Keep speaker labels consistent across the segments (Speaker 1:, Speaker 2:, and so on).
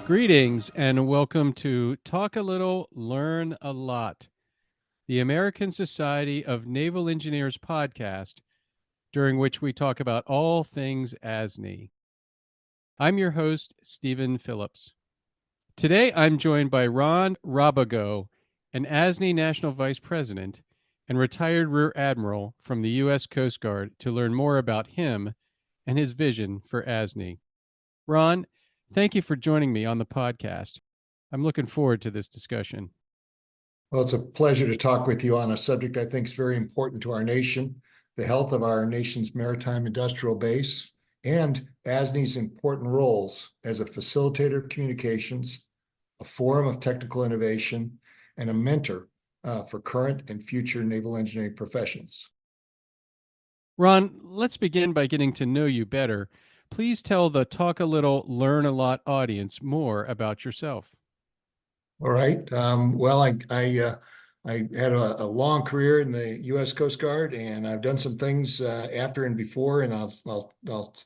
Speaker 1: Greetings and welcome to Talk a Little, Learn a Lot, the American Society of Naval Engineers podcast, during which we talk about all things ASNE. I'm your host, Stephen Phillips. Today I'm joined by Ron Rábago, an ASNE National Vice President and retired Rear Admiral from the U.S. Coast Guard, to learn more about him and his vision for ASNE. Ron, thank you for joining me on the podcast. I'm looking forward to this discussion.
Speaker 2: Well, it's a pleasure to talk with you on a subject I think is very important to our nation, the health of our nation's maritime industrial base, and ASNE's important roles as a facilitator of communications, a forum of technical innovation, and a mentor for current and future naval engineering professionals.
Speaker 1: Ron, let's begin by getting to know you better. Please tell the Talk a Little, Learn a Lot audience more about yourself.
Speaker 2: All right. Well, I had a long career in the U.S. Coast Guard, and I've done some things after and before, and I'll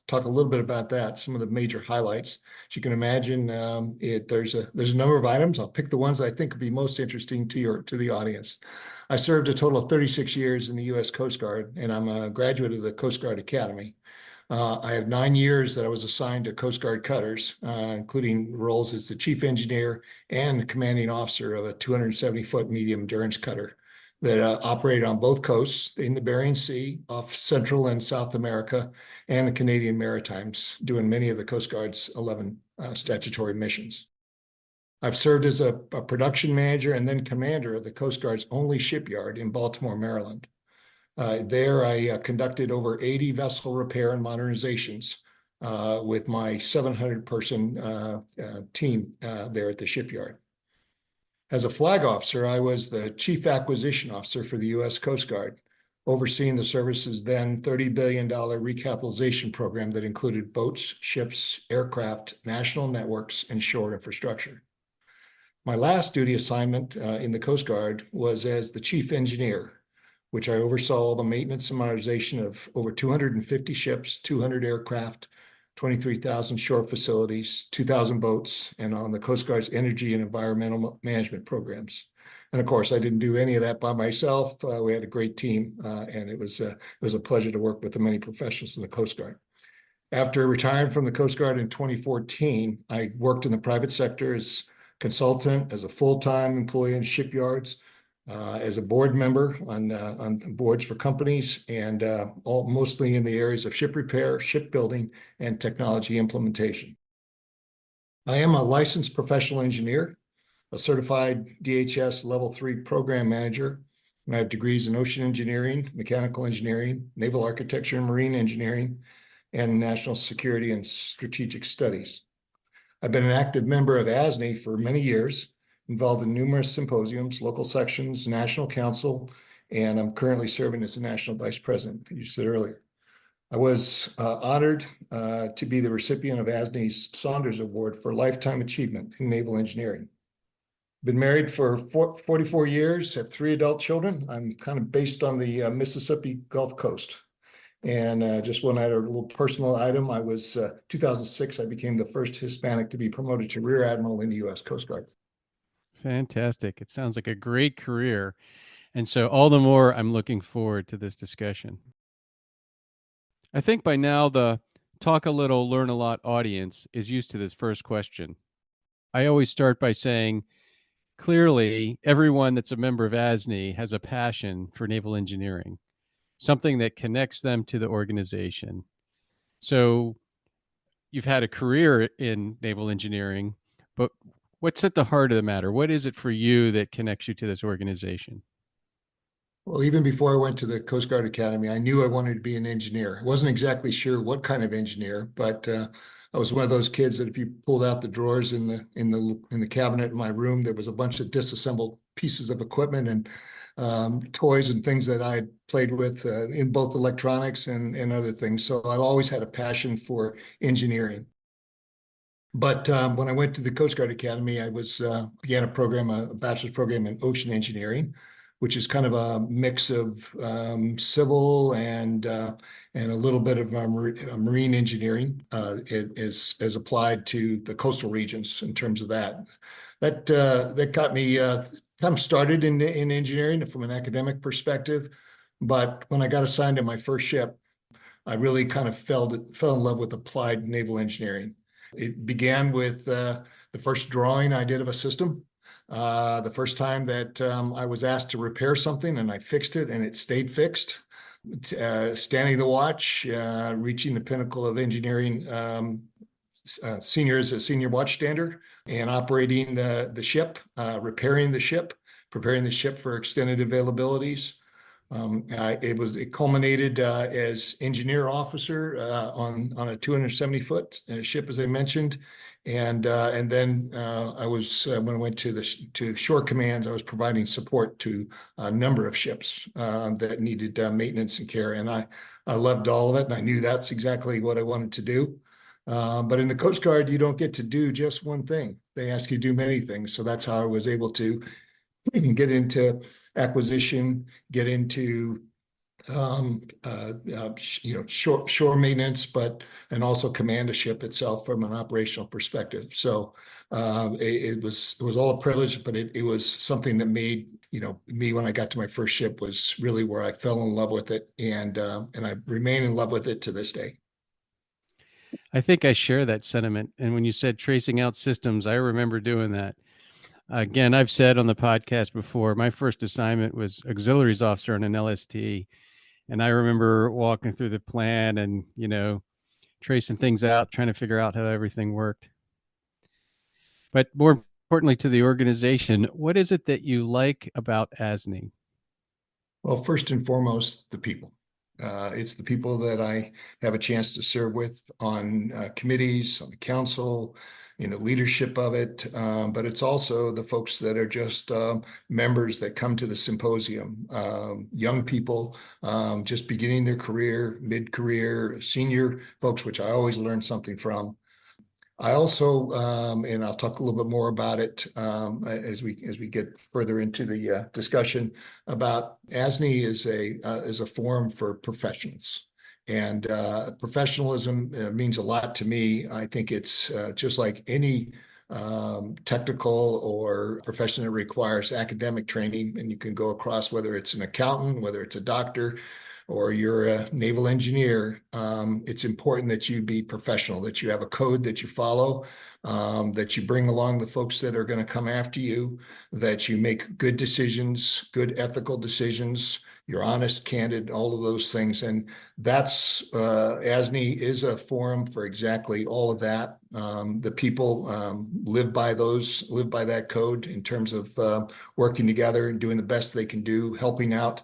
Speaker 2: talk a little bit about that. Some of the major highlights, as you can imagine, there's a number of items. I'll pick the ones that I think will be most interesting to the audience. I served a total of 36 years in the U.S. Coast Guard, and I'm a graduate of the Coast Guard Academy. I have 9 years that I was assigned to Coast Guard cutters, including roles as the chief engineer and commanding officer of a 270-foot medium endurance cutter that operated on both coasts in the Bering Sea, off Central and South America, and the Canadian Maritimes, doing many of the Coast Guard's 11 statutory missions. I've served as a production manager and then commander of the Coast Guard's only shipyard in Baltimore, Maryland. There, I conducted over 80 vessel repair and modernizations with my 700-person team there at the shipyard. As a flag officer, I was the chief acquisition officer for the U.S. Coast Guard, overseeing the service's then $30 billion recapitalization program that included boats, ships, aircraft, national networks, and shore infrastructure. My last duty assignment in the Coast Guard was as the chief engineer, which I oversaw all the maintenance and modernization of over 250 ships, 200 aircraft, 23,000 shore facilities, 2,000 boats, and on the Coast Guard's energy and environmental management programs. And of course, I didn't do any of that by myself. We had a great team, and it was a pleasure to work with the many professionals in the Coast Guard. After retiring from the Coast Guard in 2014, I worked in the private sector as consultant, as a full-time employee in shipyards, as a board member on boards for companies, and mostly in the areas of ship repair, shipbuilding, and technology implementation. I am a licensed professional engineer, a certified DHS Level 3 program manager, and I have degrees in ocean engineering, mechanical engineering, naval architecture and marine engineering, and national security and strategic studies. I've been an active member of ASNE for many years, involved in numerous symposiums, local sections, national council, and I'm currently serving as the National Vice President, as you said earlier. I was honored to be the recipient of ASNE's Saunders Award for Lifetime Achievement in Naval Engineering. Been married for 44 years, have 3 adult children. I'm kind of based on the Mississippi Gulf Coast. And just one other little personal item, 2006, I became the first Hispanic to be promoted to Rear Admiral in the U.S. Coast Guard.
Speaker 1: Fantastic. It sounds like a great career. And so all the more I'm looking forward to this discussion. I think by now the Talk a Little, Learn a Lot audience is used to this first question. I always start by saying, clearly, everyone that's a member of ASNE has a passion for naval engineering, something that connects them to the organization. So you've had a career in naval engineering, but what's at the heart of the matter? What is it for you that connects you to this organization?
Speaker 2: Well, even before I went to the Coast Guard Academy, I knew I wanted to be an engineer. I wasn't exactly sure what kind of engineer, but I was one of those kids that if you pulled out the drawers in the cabinet in my room, there was a bunch of disassembled pieces of equipment and toys and things that I had played with in both electronics and other things. So I've always had a passion for engineering. But when I went to the Coast Guard Academy, I began a bachelor's program in ocean engineering, which is kind of a mix of civil and a little bit of marine engineering. It is as applied to the coastal regions in terms of that. That got me kind of started in engineering from an academic perspective, but when I got assigned to my first ship, I really kind of fell in love with applied naval engineering. It began with the first drawing I did of a system. The first time that I was asked to repair something and I fixed it and it stayed fixed. Standing the watch, reaching the pinnacle of engineering, senior as a senior watchstander, and operating the ship, repairing the ship, preparing the ship for extended availabilities. It culminated as engineer officer on a 270-foot ship, as I mentioned, and then I was when I went to shore commands, I was providing support to a number of ships that needed maintenance and care, and I loved all of it, and I knew that's exactly what I wanted to do. But in the Coast Guard, you don't get to do just one thing. They ask you to do many things, so that's how I was able to get into acquisition, get into shore maintenance, and also command a ship itself from an operational perspective. So it was all a privilege, but it was something that made me, when I got to my first ship, was really where I fell in love with it, and I remain in love with it to this day.
Speaker 1: I think I share that sentiment. And when you said tracing out systems, I remember doing that. Again, I've said on the podcast before, my first assignment was auxiliaries officer on an LST. And I remember walking through the plan and, tracing things out, trying to figure out how everything worked. But more importantly to the organization, what is it that you like about ASNE?
Speaker 2: Well, first and foremost, the people. It's the people that I have a chance to serve with on committees, on the council, in the leadership of it. But it's also the folks that are just members that come to the symposium. Young people just beginning their career, mid-career, senior folks, which I always learn something from. I also, and I'll talk a little bit more about it as we get further into the discussion about ASNE is a forum for professionals, and professionalism means a lot to me. I think it's just like any technical or profession that requires academic training, and you can go across whether it's an accountant, whether it's a doctor, or you're a naval engineer. It's important that you be professional, that you have a code that you follow, that you bring along the folks that are going to come after you, that you make good decisions, good ethical decisions, you're honest, candid, all of those things. And that's, ASNE is a forum for exactly all of that. The people live by that code in terms of working together and doing the best they can do, helping out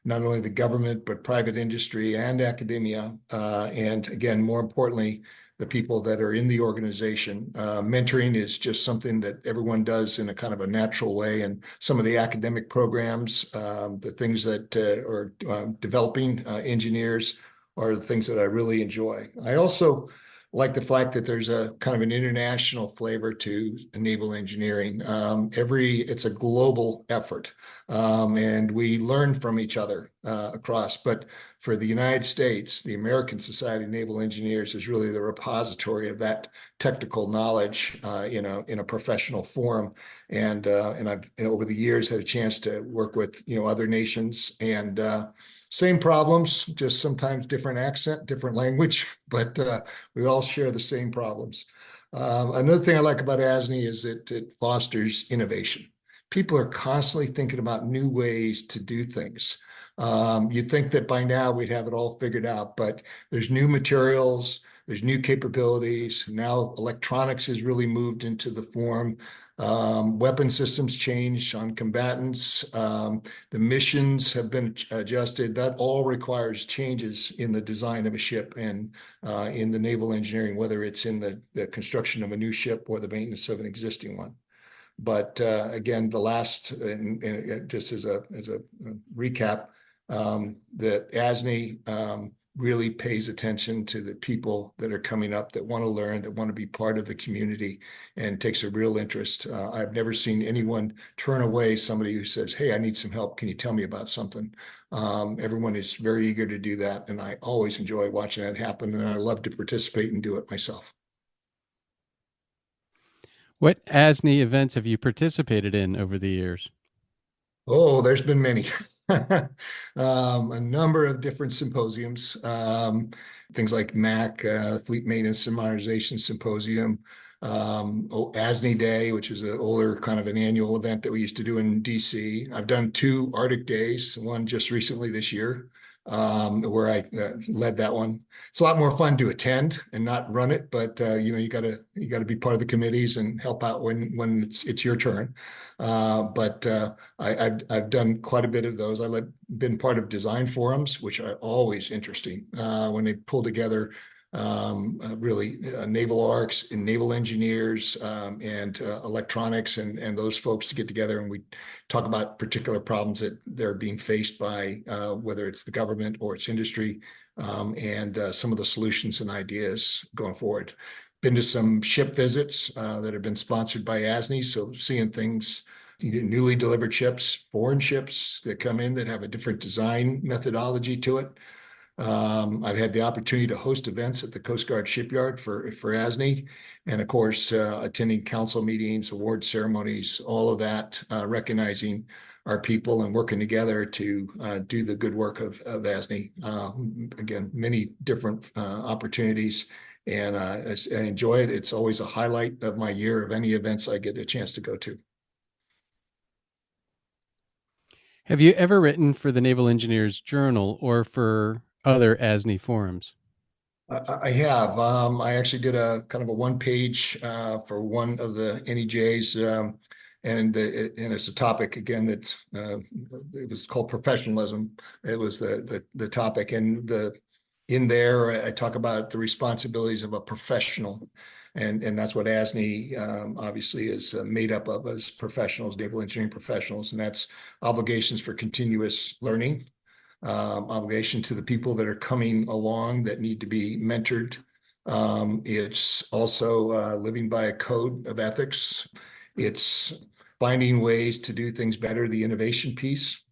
Speaker 2: not only the government, but private industry and academia. And again, more importantly, the people that are in the organization. Mentoring is just something that everyone does in a kind of a natural way. And some of the academic programs, the things that are developing engineers are the things that I really enjoy. I also like the fact that there's a kind of an international flavor to naval engineering. It's a global effort, and we learn from each other across. But for the United States, the American Society of Naval Engineers is really the repository of that technical knowledge in a professional forum. And I've over the years had a chance to work with other nations, and same problems, just sometimes different accent, different language, but we all share the same problems. Another thing I like about ASNE is that it fosters innovation. People are constantly thinking about new ways to do things. You'd think that by now we'd have it all figured out, but there's new materials, there's new capabilities. Now electronics has really moved into the form. Weapon systems change on combatants. The missions have been adjusted. That all requires changes in the design of a ship and in the naval engineering, whether it's in the construction of a new ship or the maintenance of an existing one. But again, the last, and just as a recap, that ASNE really pays attention to the people that are coming up that want to learn, that want to be part of the community, and takes a real interest. I've never seen anyone turn away somebody who says, "Hey, I need some help. Can you tell me about something?" Everyone is very eager to do that, and I always enjoy watching that happen, and I love to participate and do it myself.
Speaker 1: What ASNE events have you participated in over the years?
Speaker 2: Oh, there's been many. A number of different symposiums, things like MAC, Fleet Maintenance and Modernization Symposium, ASNE Day, which is an older kind of an annual event that we used to do in DC. I've done 2 Arctic Days, one just recently this year, where I led that one. It's a lot more fun to attend and not run it, but you gotta be part of the committees and help out when it's your turn. But I've done quite a bit of those. Been part of design forums, which are always interesting when they pull together really naval arcs and naval engineers and electronics and those folks to get together, and we talk about particular problems that they're being faced by, whether it's the government or it's industry, and some of the solutions and ideas going forward. Been to some ship visits that have been sponsored by ASNE, so seeing things, newly delivered ships, foreign ships that come in that have a different design methodology to it. I've had the opportunity to host events at the Coast Guard shipyard for ASNE, and of course, attending council meetings, award ceremonies, all of that, recognizing our people and working together to do the good work of ASNE. Again, many different opportunities, and I enjoy it. It's always a highlight of my year of any events I get a chance to go to.
Speaker 1: Have you ever written for the Naval Engineers Journal or for other ASNE forums?
Speaker 2: I have. I actually did a kind of a 1-page for one of the NEJs, and it's a topic again that it was called professionalism. It was the topic, and in there I talk about the responsibilities of a professional, and that's what ASNE obviously is made up of, as professionals, naval engineering professionals, and that's obligations for continuous learning, obligation to the people that are coming along that need to be mentored. It's also living by a code of ethics. It's finding ways to do things better, the innovation piece.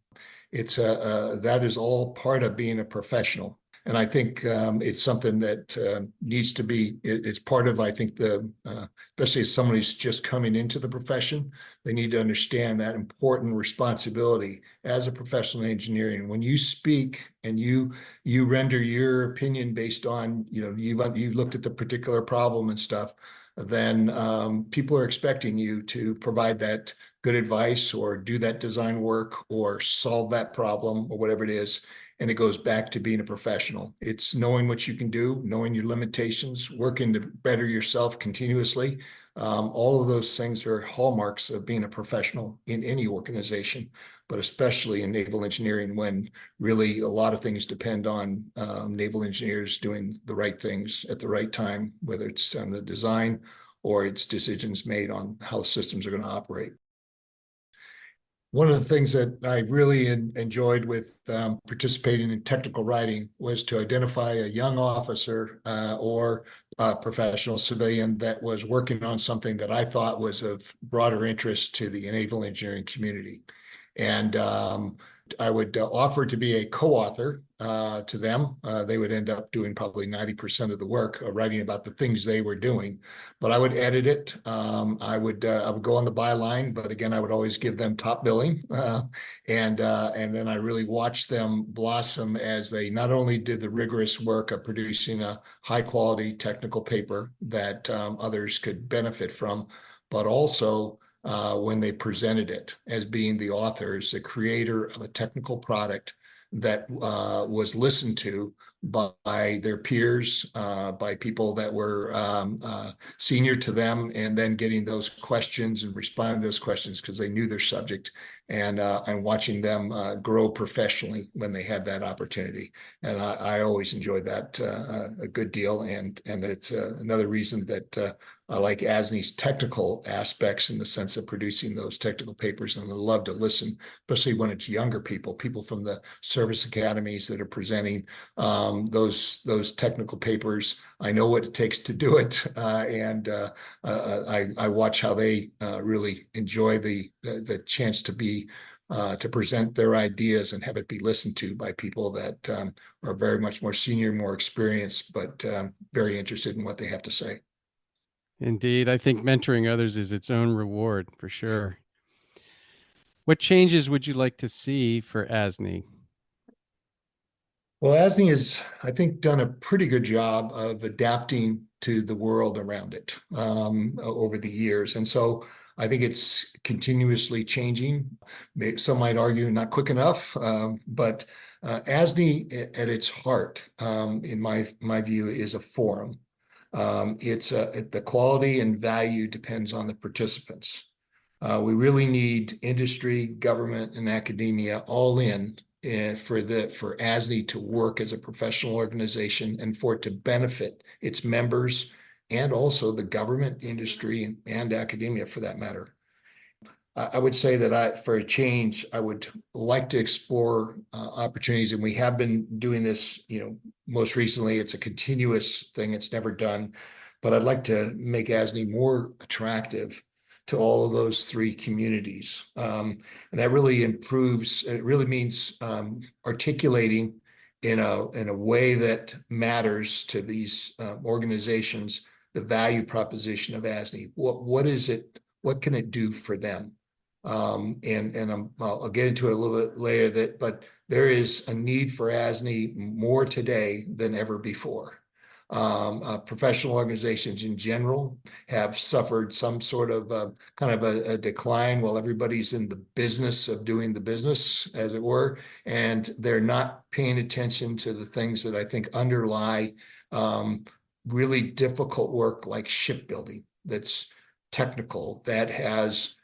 Speaker 2: That is all part of being a professional. And I think it's something that needs to be, it's part of, I think, especially as someone who's just coming into the profession, they need to understand that important responsibility as a professional in engineering. When you speak and you render your opinion based on, you've looked at the particular problem and stuff, then people are expecting you to provide that good advice or do that design work or solve that problem or whatever it is. And it goes back to being a professional. It's knowing what you can do, knowing your limitations, working to better yourself continuously. All of those things are hallmarks of being a professional in any organization, but especially in naval engineering, when really a lot of things depend on naval engineers doing the right things at the right time, whether it's on the design or it's decisions made on how systems are going to operate. One of the things that I really enjoyed with participating in technical writing was to identify a young officer or a professional civilian that was working on something that I thought was of broader interest to the naval engineering community. And I would offer to be a co-author to them. They would end up doing probably 90% of the work, writing about the things they were doing. But I would edit it. I would go on the byline, but again, I would always give them top billing. And then I really watched them blossom as they not only did the rigorous work of producing a high quality technical paper that others could benefit from, but also when they presented it as being the authors, the creator of a technical product that was listened to by their peers, by people that were senior to them, and then getting those questions and responding to those questions because they knew their subject, and watching them grow professionally when they had that opportunity. And I always enjoyed that a good deal, and it's another reason that I like ASNE's technical aspects in the sense of producing those technical papers, and I love to listen, especially when it's younger people from the service academies that are presenting, those technical papers. I know what it takes to do it, and I watch how they really enjoy the chance to be to present their ideas and have it be listened to by people that are very much more senior, more experienced, but very interested in what they have to say.
Speaker 1: Indeed, I think mentoring others is its own reward for sure. What changes would you like to see for ASNE?
Speaker 2: Well, ASNE has, I think, done a pretty good job of adapting to the world around it over the years. And so I think it's continuously changing. Some might argue not quick enough, but ASNE at its heart, in my view, is a forum. The quality and value depends on the participants. We really need industry, government, and academia all in for ASNE to work as a professional organization and for it to benefit its members and also the government, industry, and academia for that matter. I would say that for a change, I would like to explore opportunities, and we have been doing this, most recently. It's a continuous thing. It's never done, but I'd like to make ASNE more attractive to all of those three communities. And that really improves, it really means articulating in a way that matters to these organizations, the value proposition of ASNE. What is it? What can it do for them? I'll get into it a little bit later, but there is a need for ASNE more today than ever before. Professional organizations in general have suffered some sort of kind of a decline while everybody's in the business of doing the business, as it were, and they're not paying attention to the things that I think underlie really difficult work like shipbuilding that's technical, that has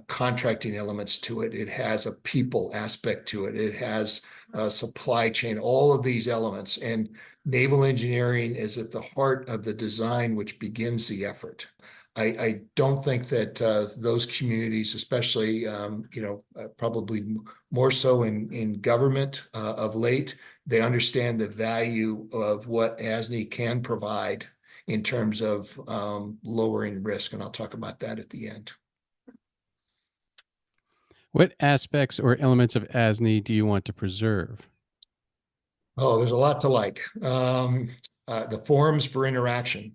Speaker 2: contracting elements to it. It has a people aspect to it. It has a supply chain, all of these elements. And naval engineering is at the heart of the design, which begins the effort. I don't think that those communities, especially, probably more so in government of late, they understand the value of what ASNE can provide in terms of lowering risk. And I'll talk about that at the end.
Speaker 1: What aspects or elements of ASNE do you want to preserve?
Speaker 2: Oh, there's a lot to like. The forums for interaction.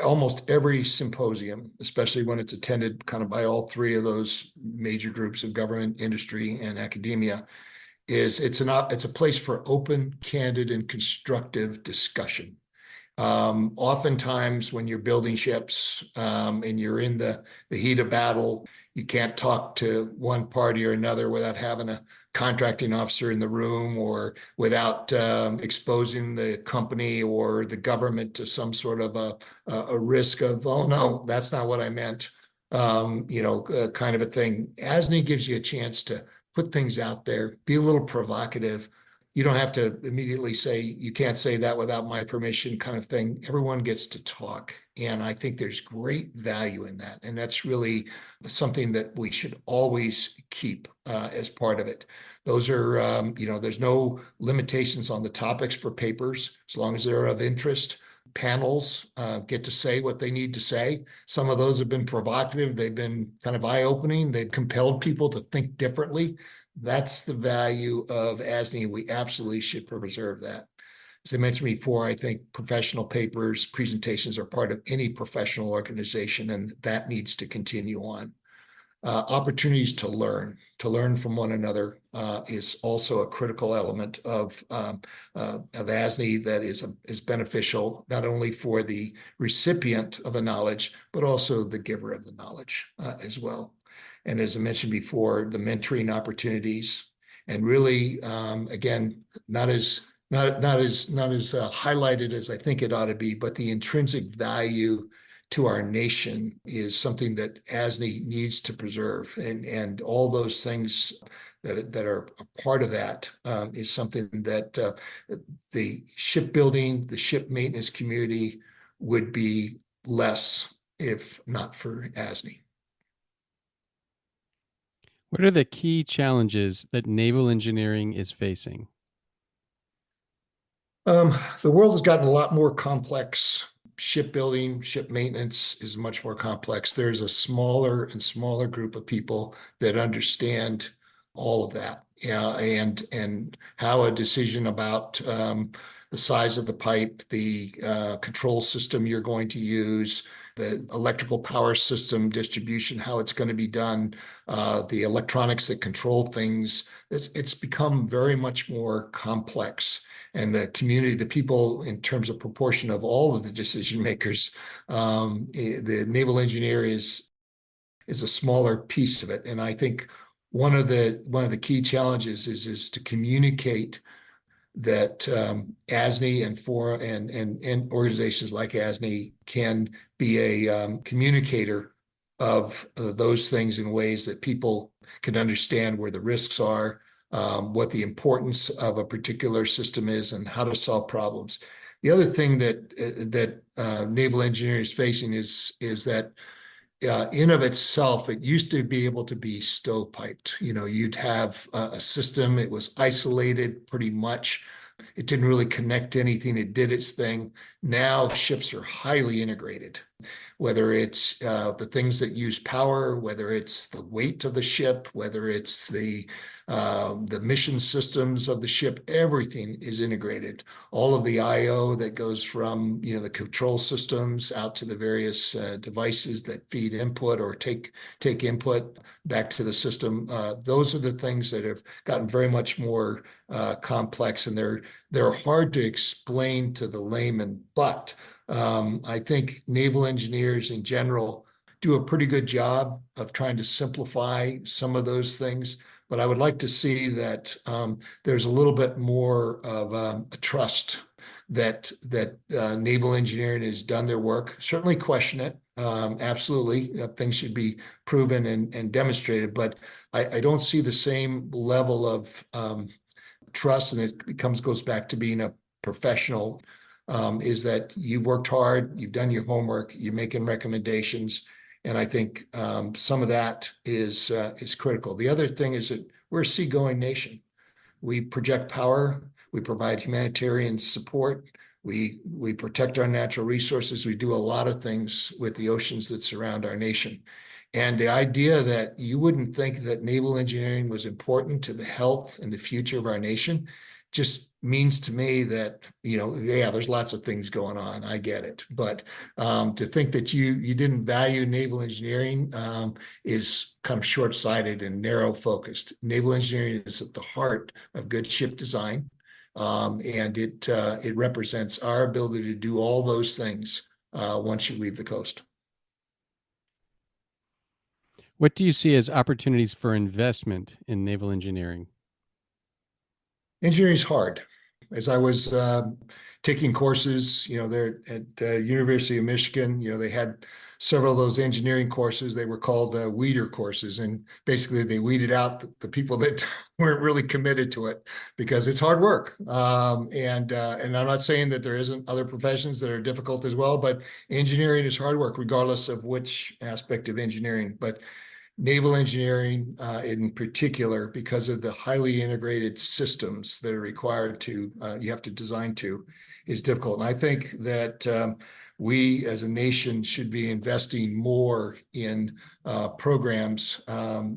Speaker 2: Almost every symposium, especially when it's attended kind of by all three of those major groups of government, industry, and academia, it's a place for open, candid, and constructive discussion. Oftentimes when you're building ships and you're in the heat of battle, you can't talk to one party or another without having a contracting officer in the room or without exposing the company or the government to some sort of a risk of, oh no, that's not what I meant, kind of a thing. ASNE gives you a chance to put things out there, be a little provocative. You don't have to immediately say, you can't say that without my permission kind of thing. Everyone gets to talk. And I think there's great value in that. And that's really something that we should always keep as part of it. Those are, there's no limitations on the topics for papers, as long as they're of interest. Panels get to say what they need to say. Some of those have been provocative. They've been kind of eye-opening. They've compelled people to think differently. That's the value of ASNE. We absolutely should preserve that. As I mentioned before, I think professional papers, presentations are part of any professional organization, and that needs to continue on. Opportunities to learn from one another is also a critical element of ASNE that is beneficial not only for the recipient of the knowledge, but also the giver of the knowledge as well. And as I mentioned before, the mentoring opportunities, and really, again, not as highlighted as I think it ought to be, but the intrinsic value to our nation is something that ASNE needs to preserve, and all those things that are a part of that is something that the shipbuilding, the ship maintenance community would be less if not for ASNE.
Speaker 1: What are the key challenges that naval engineering is facing?
Speaker 2: The world has gotten a lot more complex. Shipbuilding, ship maintenance is much more complex. There's a smaller and smaller group of people that understand all of that. Yeah, and how a decision about the size of the pipe, the control system you're going to use, the electrical power system distribution, how it's going to be done, the electronics that control things. It's become very much more complex, and the community, the people in terms of proportion of all of the decision makers, the naval engineer is a smaller piece of it. And I think one of the key challenges is to communicate that ASNE and organizations like ASNE can be a communicator of those things in ways that people can understand where the risks are, what the importance of a particular system is, and how to solve problems. The other thing that naval engineering is facing is that in of itself, it used to be able to be stovepiped. You'd have a system, it was isolated pretty much. It didn't really connect to anything. It did its thing. Now ships are highly integrated, whether it's the things that use power, whether it's the weight of the ship, whether it's the mission systems of the ship, everything is integrated. All of the I/O that goes from the control systems out to the various devices that feed input or take input back to the system. Those are the things that have gotten very much more complex, and they're hard to explain to the layman. But I think naval engineers in general do a pretty good job of trying to simplify some of those things. But I would like to see that there's a little bit more of a trust that naval engineering has done their work. Certainly question it. Absolutely, things should be proven and demonstrated. But I don't see the same level of trust, and it goes back to being a professional. Is that you've worked hard, you've done your homework, you're making recommendations. And I think some of that is critical. The other thing is that we're a seagoing nation. We project power. We provide humanitarian support. We protect our natural resources. We do a lot of things with the oceans that surround our nation. And the idea that you wouldn't think that naval engineering was important to the health and the future of our nation just means to me that, yeah, there's lots of things going on. I get it. But to think that you didn't value naval engineering is kind of short-sighted and narrow-focused. Naval engineering is at the heart of good ship design, and it represents our ability to do all those things once you leave the coast.
Speaker 1: What do you see as opportunities for investment in naval engineering?
Speaker 2: Engineering is hard. As I was taking courses, there at University of Michigan, they had several of those engineering courses. They were called weeder courses, and basically they weeded out the people that weren't really committed to it because it's hard work. And I'm not saying that there isn't other professions that are difficult as well, but engineering is hard work, regardless of which aspect of engineering. But naval engineering in particular, because of the highly integrated systems that are required you have to design to, is difficult. And I think that we as a nation should be investing more in programs,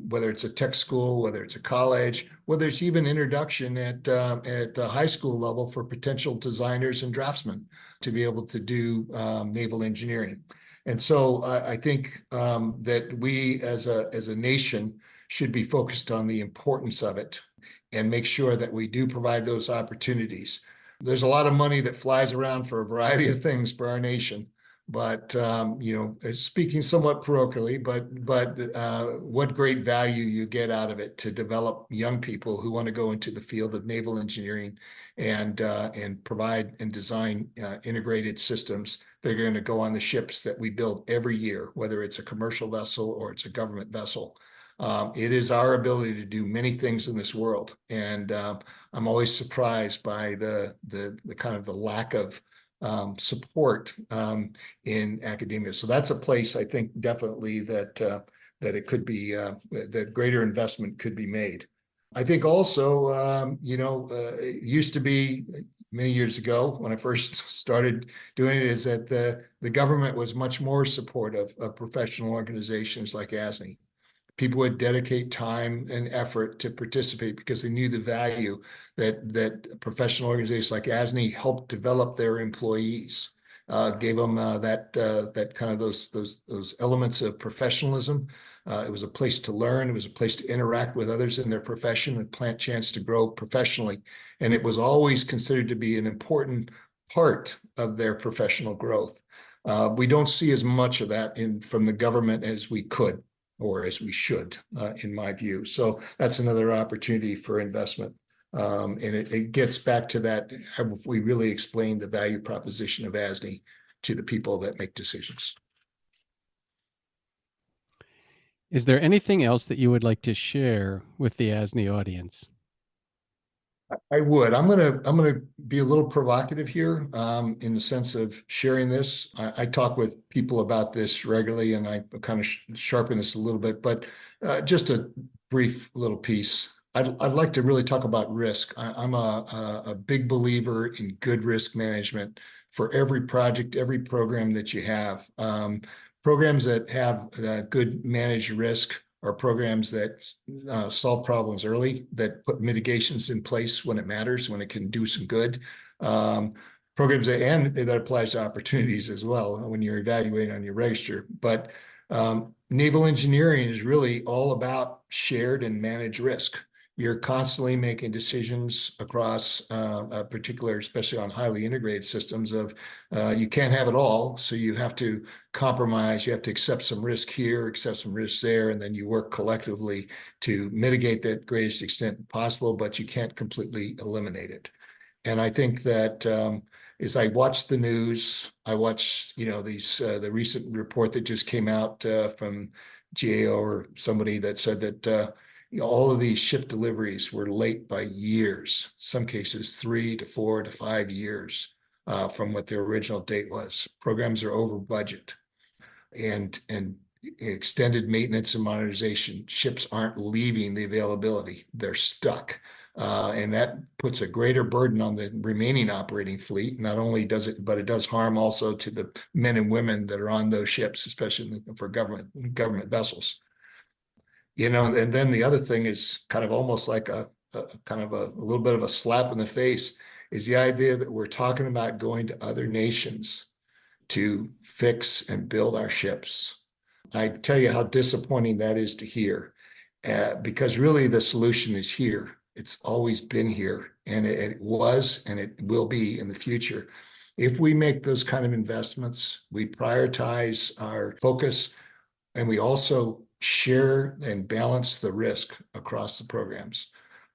Speaker 2: whether it's a tech school, whether it's a college, whether it's even introduction at the high school level for potential designers and draftsmen to be able to do naval engineering. And so I think that we as a nation should be focused on the importance of it and make sure that we do provide those opportunities. There's a lot of money that flies around for a variety of things for our nation, but speaking somewhat parochially, but what great value you get out of it to develop young people who want to go into the field of naval engineering and provide and design integrated systems that are going to go on the ships that we build every year, whether it's a commercial vessel or it's a government vessel. It is our ability to do many things in this world, and I'm always surprised by the kind of the lack of support in academia. So that's a place I think definitely that it could be that greater investment could be made. I think also, it used to be many years ago when I first started doing it is that the government was much more supportive of professional organizations like ASNE. People would dedicate time and effort to participate because they knew the value that professional organizations like ASNE helped develop their employees, gave them that kind of those elements of professionalism. It was a place to learn. It was a place to interact with others in their profession and plant chance to grow professionally. And it was always considered to be an important part of their professional growth. We don't see as much of that from the government as we could, or as we should, in my view. So that's another opportunity for investment. And it gets back to that, have we really explained the value proposition of ASNE to the people that make decisions?
Speaker 1: Is there anything else that you would like to share with the ASNE audience?
Speaker 2: I would. I'm gonna be a little provocative here, in the sense of sharing this. I talk with people about this regularly, and I kind of sharpen this a little bit. But just a brief little piece. I'd like to really talk about risk. I'm a big believer in good risk management for every project, every program that you have. Programs that have good managed risk are programs that solve problems early, that put mitigations in place when it matters, when it can do some good. Programs and that applies to opportunities as well when you're evaluating on your register. But naval engineering is really all about shared and managed risk. You're constantly making decisions across particular, especially on highly integrated systems of you can't have it all. So you have to compromise, you have to accept some risk here, accept some risk there, and then you work collectively to mitigate that greatest extent possible, but you can't completely eliminate it. And I think that as I watch the news, I watch, these the recent report that just came out from GAO or somebody that said that all of these ship deliveries were late by years, some cases 3 to 4 to 5 years from what their original date was. Programs are over budget, and extended maintenance and modernization. Ships aren't leaving the availability; they're stuck. And that puts a greater burden on the remaining operating fleet. Not only does it, but it does harm also to the men and women that are on those ships, especially for government vessels. And then the other thing is kind of almost like a kind of a little bit of a slap in the face is the idea that we're talking about going to other nations to fix and build our ships. I tell you how disappointing that is to hear, because really the solution is here. It's always been here, and it was, and it will be in the future. If we make those kind of investments, we prioritize our focus, and we also share and balance the risk across the programs.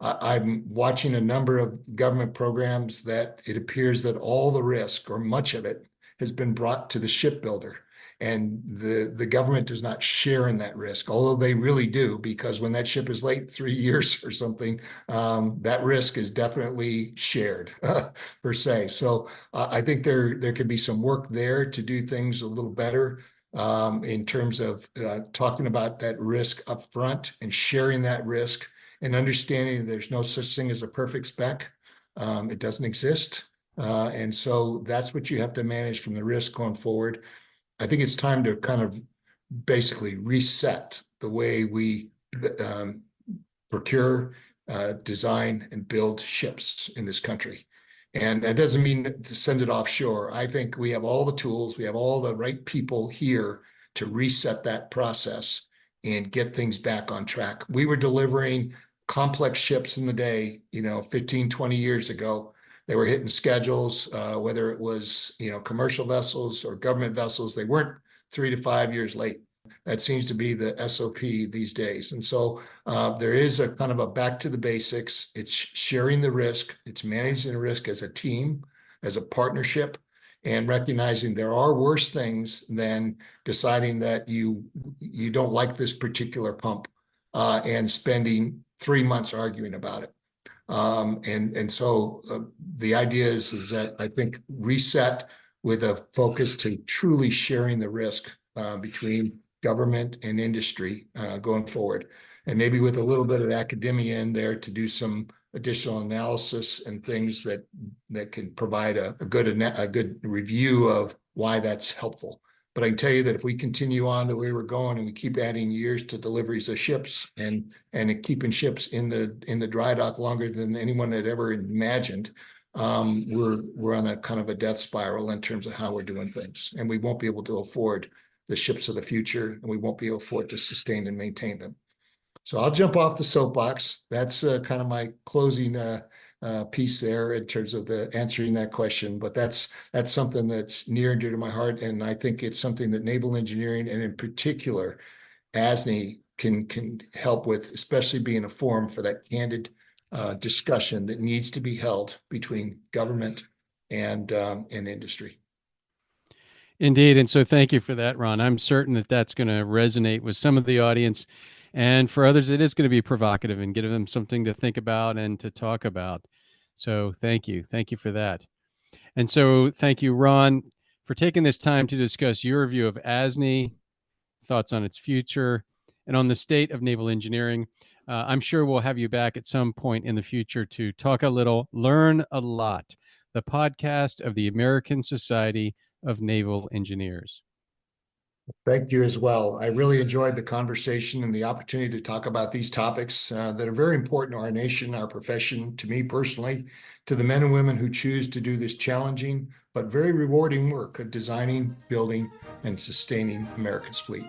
Speaker 2: I'm watching a number of government programs that it appears that all the risk or much of it has been brought to the shipbuilder, and the government does not share in that risk, although they really do, because when that ship is late 3 years or something, that risk is definitely shared per se. So I think there could be some work there to do things a little better in terms of talking about that risk up front and sharing that risk and understanding there's no such thing as a perfect spec. It doesn't exist. And so that's what you have to manage from the risk going forward. I think it's time to kind of basically reset the way we procure, design, and build ships in this country. And that doesn't mean to send it offshore. I think we have all the tools, we have all the right people here to reset that process and get things back on track. We were delivering complex ships in the day, 15, 20 years ago. They were hitting schedules, whether it was, commercial vessels or government vessels. They weren't 3 to 5 years late. That seems to be the SOP these days. And so there is a kind of a back to the basics. It's sharing the risk. It's managing the risk as a team, as a partnership, and recognizing there are worse things than deciding that you don't like this particular pump and spending 3 months arguing about it. So the idea is that I think reset with a focus to truly sharing the risk between government and industry going forward, and maybe with a little bit of academia in there to do some additional analysis and things that can provide a good review of why that's helpful. But I can tell you that if we continue on the way we're going and we keep adding years to deliveries of ships and keeping ships in the dry dock longer than anyone had ever imagined, we're on a kind of a death spiral in terms of how we're doing things, and we won't be able to afford the ships of the future, and we won't be able to afford to sustain and maintain them. So I'll jump off the soapbox. That's kind of my closing piece there in terms of answering that question. But that's something that's near and dear to my heart, and I think it's something that naval engineering, and in particular ASNE, can help with, especially being a forum for that candid discussion that needs to be held between government and industry.
Speaker 1: Indeed. And so thank you for that, Ron. I'm certain that that's going to resonate with some of the audience. And for others, it is going to be provocative and give them something to think about and to talk about. So thank you. Thank you for that. And so thank you, Ron, for taking this time to discuss your view of ASNE, thoughts on its future, and on the state of naval engineering. I'm sure we'll have you back at some point in the future to talk a little, learn a lot, the podcast of the American Society of Naval Engineers.
Speaker 2: Thank you as well. I really enjoyed the conversation and the opportunity to talk about these topics that are very important to our nation, our profession, to me personally, to the men and women who choose to do this challenging but very rewarding work of designing, building, and sustaining America's fleet.